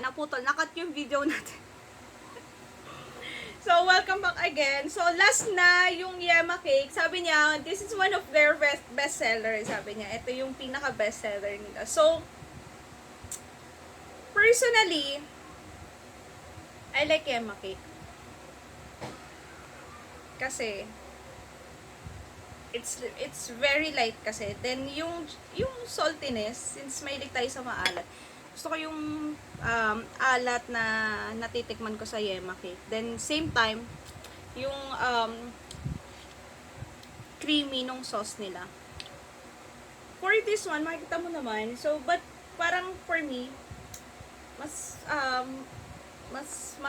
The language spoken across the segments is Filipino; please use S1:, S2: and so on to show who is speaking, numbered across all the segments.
S1: naputol, nakat yung video natin. So, welcome back again. So, last na yung Yema Cake. Sabi niya, this is one of their best seller. Sabi niya, ito yung pinaka best seller nila. So, personally, I like Yema Cake. Kasi, it's very light kasi. Then, yung saltiness, since mahilig tayo sa maalat, gusto ko yung alat na natitikman ko sa Yema Cake. Then, same time, yung creamy nung sauce nila. For this one, makikita mo naman. So, but parang for me, mas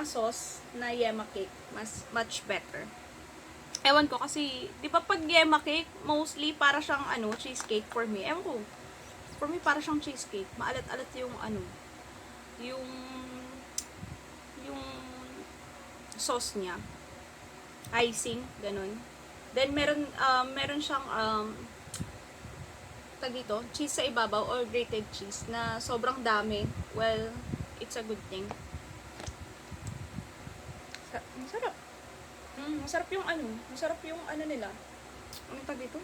S1: sauce na Yema Cake. Much better. Ewan ko kasi, di ba pag Yema Cake, mostly para siyang cheesecake for me. Ewan ko. For me, para siyang cheesecake. Maalat-alat yung yung sauce niya. Icing, ganun. Then, meron siyang, dito, cheese sa ibabaw or grated cheese na sobrang dami. Well, it's a good thing. Masarap. Masarap yung nila. Ano tag dito?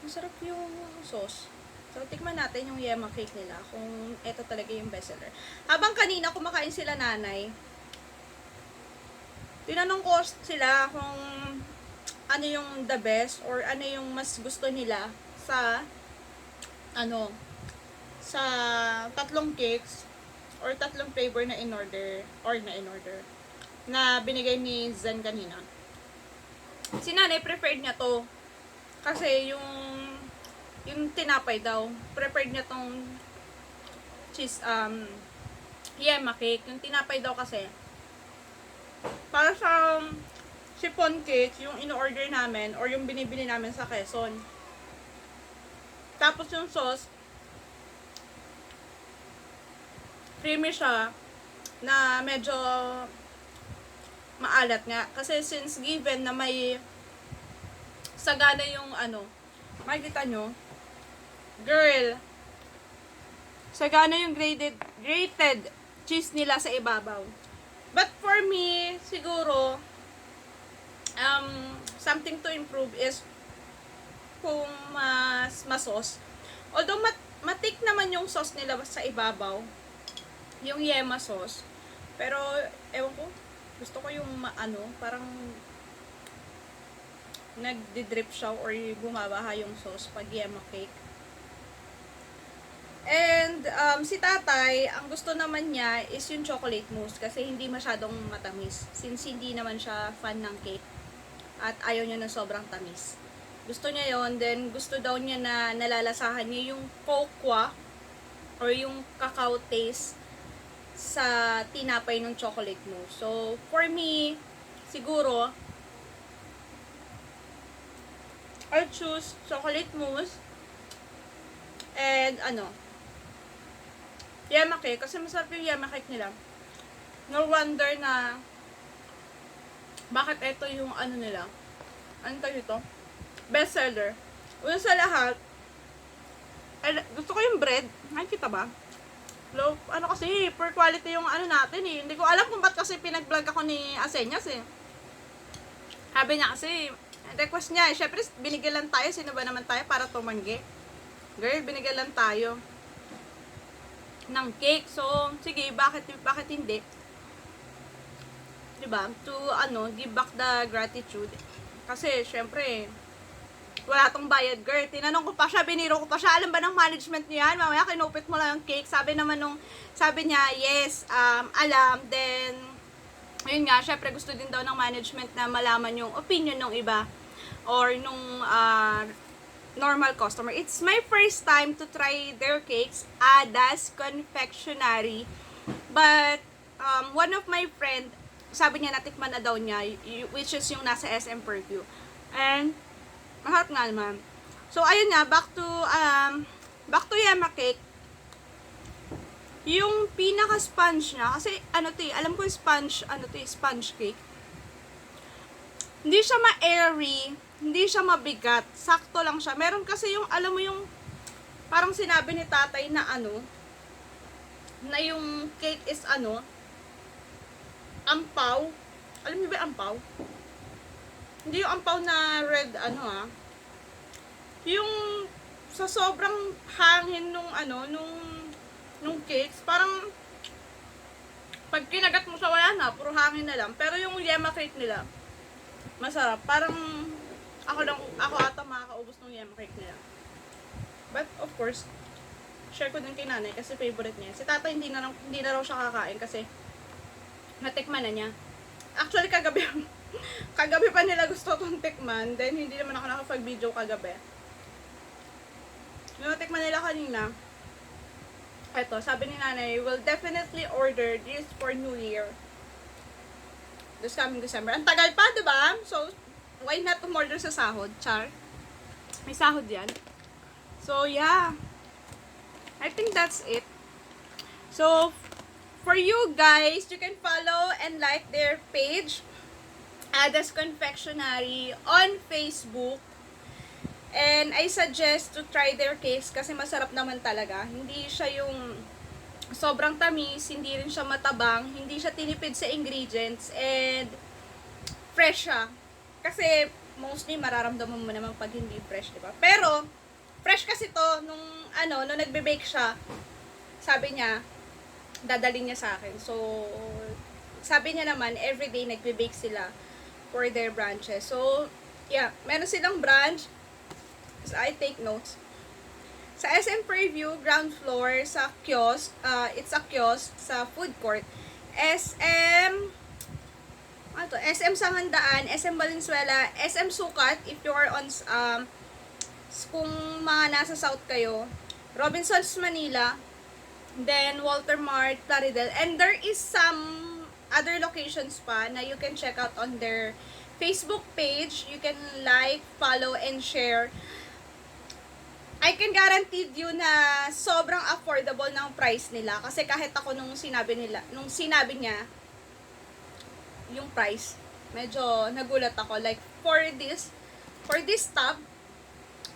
S1: Masarap yung sauce. So, tikman natin yung Yema Cake nila kung ito talaga yung bestseller. Habang kanina kumakain sila nanay, tinanong ko sila kung ano yung the best or ano yung mas gusto nila sa sa tatlong cakes or tatlong flavor na in-order na binigay ni Zen kanina. Si nanay preferred niya to kasi yung tinapay daw, preferred niya tong cheese, Yema Cake. Yung tinapay daw kasi, para sa chiffon cake, yung in-order namin, or yung binibili namin sa Quezon. Tapos yung sauce, creamy siya, na medyo maalat nga. Kasi since given na may sagana yung makikita nyo, girl, sagana yung grated cheese nila sa ibabaw. But for me, siguro, something to improve is kung mas sauce. Although matik naman yung sauce nila sa ibabaw, yung Yema sauce. Pero, ewan ko, gusto ko yung parang nagdi-drip siya or bumabaha yung sauce pag Yema Cake. And, si tatay, ang gusto naman niya is yung chocolate mousse kasi hindi masyadong matamis. Since hindi naman siya fan ng cake at ayaw niya na sobrang tamis. Gusto niya yon, then gusto daw niya na nalalasahan niya yung cocoa or yung cacao taste sa tinapay ng chocolate mousse. So, for me, siguro, I'll choose chocolate mousse and Yema Cake kasi masarap yung Yema Cake nila. No wonder na bakit ito yung nila. Ano tayo ito? Best seller. Una sa lahat, gusto ko yung bread. Nakikita ba? Low, kasi, per quality yung natin eh. Hindi ko alam kung ba't kasi pinag-vlog ako ni Asenyas eh. Sabi niya kasi, request niya, syempre binigyan lang tayo, sino ba naman tayo para tumanggi? Girl, binigyan lang tayo ng cake. So, sige, bakit hindi? Diba? To, give back the gratitude. Kasi, syempre, wala tong bayad, girl. Tinanong ko pa siya, biniro ko pa siya. Alam ba ng management niyo yan? Mamaya, kinupit mo lang yung cake. Sabi niya, yes, alam. Then, yun nga, syempre gusto din daw ng management na malaman yung opinion ng iba or nung normal customer. It's my first time to try their cakes, Ada's Confectionery. But, one of my friend, sabi niya natikman na daw niya, which is yung nasa SM Purview. And, mahal nga naman. So, ayun nga, back to Yema Cake. Yung pinaka-sponge niya, kasi alam ko yung sponge cake. Hindi siya ma-airy, hindi siya mabigat, sakto lang siya. Meron kasi yung, alam mo yung parang sinabi ni tatay na ano, na yung cake is ano, ampaw. Alam niyo ba yung ampaw? Hindi yung ampaw na red ano yung sa sobrang hangin nung ano, nung cakes, parang pag kinagat mo sa wala na, puro hangin na lang. Pero yung yema cake nila, masarap. Parang ako ata makakaubos ng yema cake nila. But of course, share ko din kay nanay kasi favorite niya. Si tata hindi na raw siya kakain kasi natikman na niya. Actually kagabi pa nila gusto itong tikman, then hindi naman ako nakapag-video kagabi. Yung natikman nila kanina, eto, sabi ni nanay, will definitely order this for New Year. This coming December. Ang tagal pa, diba? So, why not umorder sa sahod? Char. May sahod yan. So, yeah. I think that's it. So, for you guys, you can follow and like their page, Ada's Confectionery, on Facebook. And I suggest to try their cakes kasi masarap naman talaga. Hindi siya yung sobrang tamis, hindi rin siya matabang, hindi siya tinipid sa ingredients, and fresh siya. Kasi mostly mararamdaman mo naman pag hindi fresh, di ba? Pero fresh kasi to nung nagbe-bake siya. Sabi niya, dadalhin niya sa akin. So sabi niya naman everyday nagbe-bake sila for their branches. So yeah, meron silang branch. So, I take notes. Sa SM Preview, ground floor, sa kiosk, it's a kiosk sa food court. SM Sangandaan, SM Valenzuela, SM Sukat, if you are on, kung mga nasa south kayo, Robinsons Manila, then Walter Mart, Plaridel, and there is some other locations pa na you can check out on their Facebook page. You can like, follow, and share. I can guarantee you na sobrang affordable ng price nila. Kasi kahit ako nung sinabi niya yung price, medyo nagulat ako. Like, for this tab,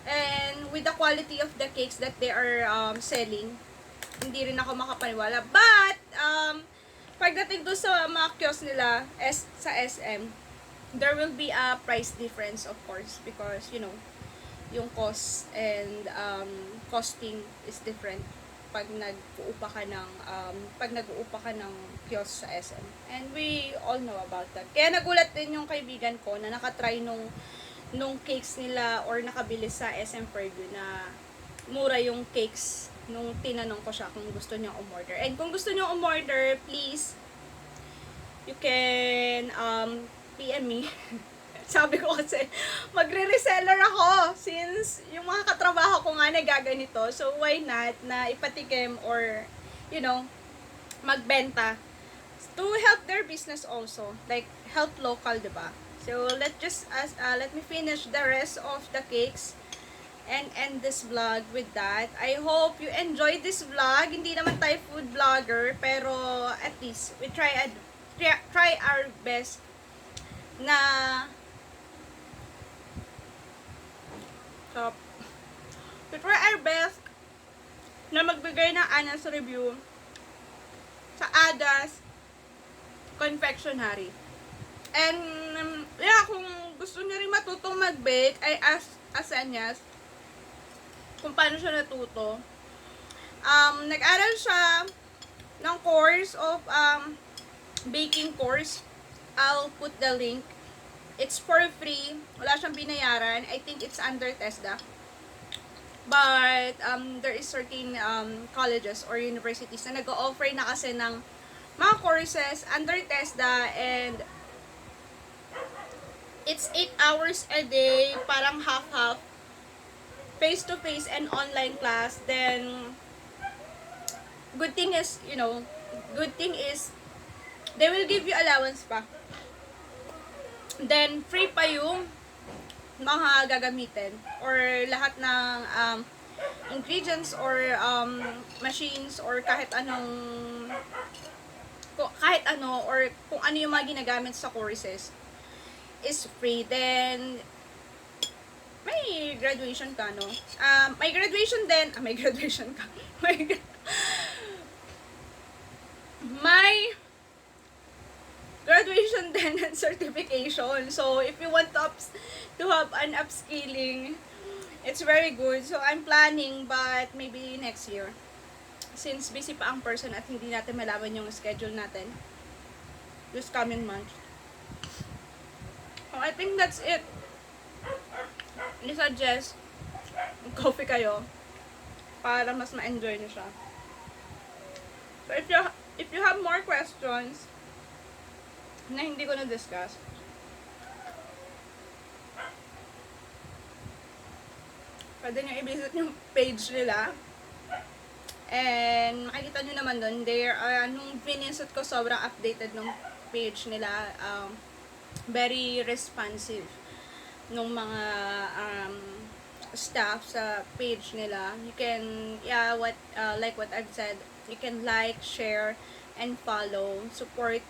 S1: and with the quality of the cakes that they are selling, hindi rin ako makapaniwala. But, pagdating doon sa mga kiosk nila sa SM, there will be a price difference, of course, because, you know, yung cost and costing is different pag nag-uupa ka ng kiosk sa SM. And we all know about that. Kaya nagulat din yung kaibigan ko na nakatry nung cakes nila or nakabili sa SM Fairview na mura yung cakes nung tinanong ko siya kung gusto niya umorder. And kung gusto niyo umorder, please, you can PM me. Sabi ko kasi, magre-reseller ako since yung mga katrabaho ko nga nagaganito. So, why not na ipatikim or, you know, magbenta to help their business also. Like, help local, diba? So, let me finish the rest of the cakes and end this vlog with that. I hope you enjoyed this vlog. Hindi naman tayo food vlogger, pero at least we try our best na we try our best na magbigay ng honest review sa Ada's Confectionery. And yeah, kung gusto niyo rin matutong mag-bake, ay ask Anyas kung paano siya natuto. Nag-aral siya ng course of baking course. I'll put the link. It's for free. Wala siyang binayaran. I think it's under TESDA. But there is certain colleges or universities na nag-o-offer na kasi ng mga courses under TESDA, and it's 8 hours a day, parang half-half, face-to-face and online class. Then good thing is they will give you allowance pa. Then, free pa yung mga gagamitin or lahat ng ingredients or machines or kahit ano or kung ano yung mga ginagamit sa courses is free. Then, may graduation ka, no? May graduation din, may graduation ka. May graduation din and certification. So, if you want to have an upskilling, it's very good. So, I'm planning, but maybe next year. Since busy pa ang person at hindi natin malaman yung schedule natin this coming month. So, I think that's it. I-suggest coffee kayo para mas ma-enjoy nyo siya. So, if you have more questions na hindi ko na-discuss, pwede nyo i-visit yung page nila. And makikita nyo naman doon, nung vinisit ko, sobrang updated nung page nila. Very responsive nung mga staff sa page nila. You can, like what I've said, you can like, share, and follow, support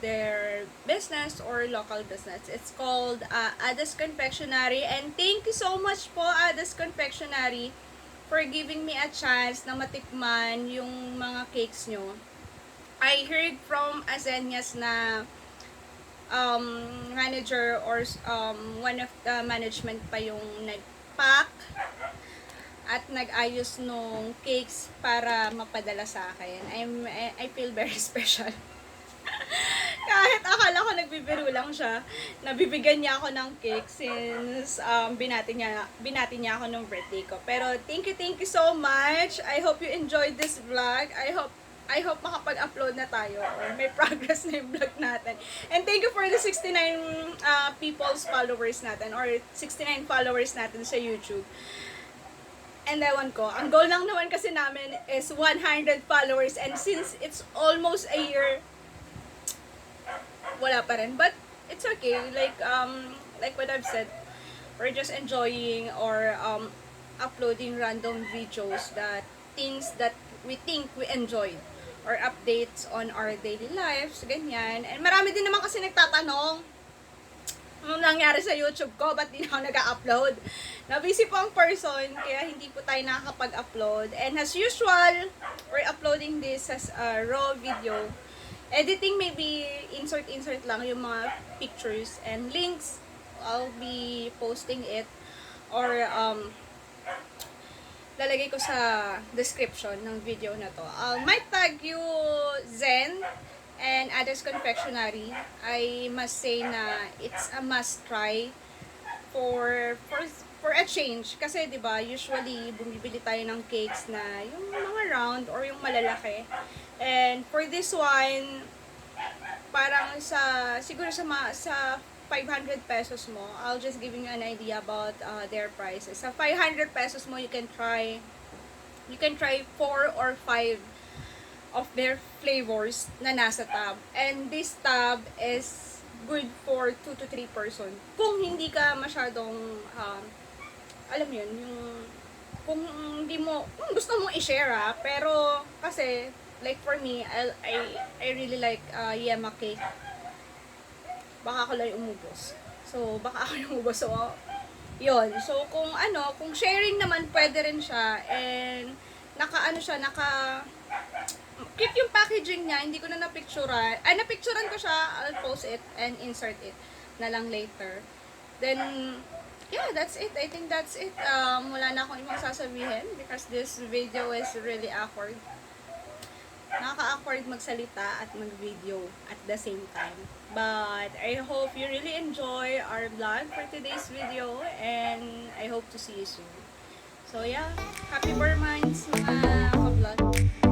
S1: their business or local business. It's called Ada's Confectionery, and thank you so much po, Ada's Confectionery, for giving me a chance na matikman yung mga cakes nyo. I heard from Azenias na manager or one of the management pa yung nag-pack at nag-ayos nung cakes para mapadala sa akin. I feel very special. Kahit akala ko nagbibiro lang siya, nabibigyan niya ako ng cake since binati niya ako nung birthday ko. Pero thank you so much. I hope you enjoyed this vlog. I hope makapag-upload na tayo or may progress na yung vlog natin. And thank you for the 69 followers natin or 69 followers natin sa YouTube. And ewan ko, ang goal lang naman kasi namin is 100 followers, and since it's almost a year, wala pa rin. But it's okay. Like what I've said, we're just enjoying or uploading random videos, that things that we think we enjoyed or updates on our daily lives, ganyan. And marami din naman kasi nagtatanong, anong nangyari sa YouTube ko, ba't di na ako nag-upload? Na-busy po ang person, kaya hindi po tayo nakakapag-upload. And as usual, we're uploading this as a raw video. Editing, maybe insert lang yung mga pictures and links. I'll be posting it or lalagay ko sa description ng video na to. Might tag you Zen and Ada's Confectionery. I must say na it's a must try for a change. Kasi 'di ba, usually bumibili tayo ng cakes na yung mga round or yung malalaki. And for this one, parang siguro sa 500 pesos mo, I'll just giving you an idea about their prices. Sa 500 pesos mo, you can try 4 or 5 of their flavors na nasa tab. And this tab is good for 2 to 3 person. Kung hindi ka masyadong, alam yun, kung gusto mo i-share pero kasi, like for me, I really like Yema cake. Baka ako lang umubos. So, yun. So, kung sharing naman, pwede rin siya. And, cute yung packaging niya. Hindi ko na napicturan. Napicturan ko siya. I'll post it and insert it na lang later. Then, yeah, that's it. I think that's it. Wala na akong ibang sasabihin because this video is really awkward. Nakaka-awkward magsalita at mag-video at the same time. But I hope you really enjoy our vlog for today's video, and I hope to see you soon. So yeah, happy Burr months mga ka-vlog.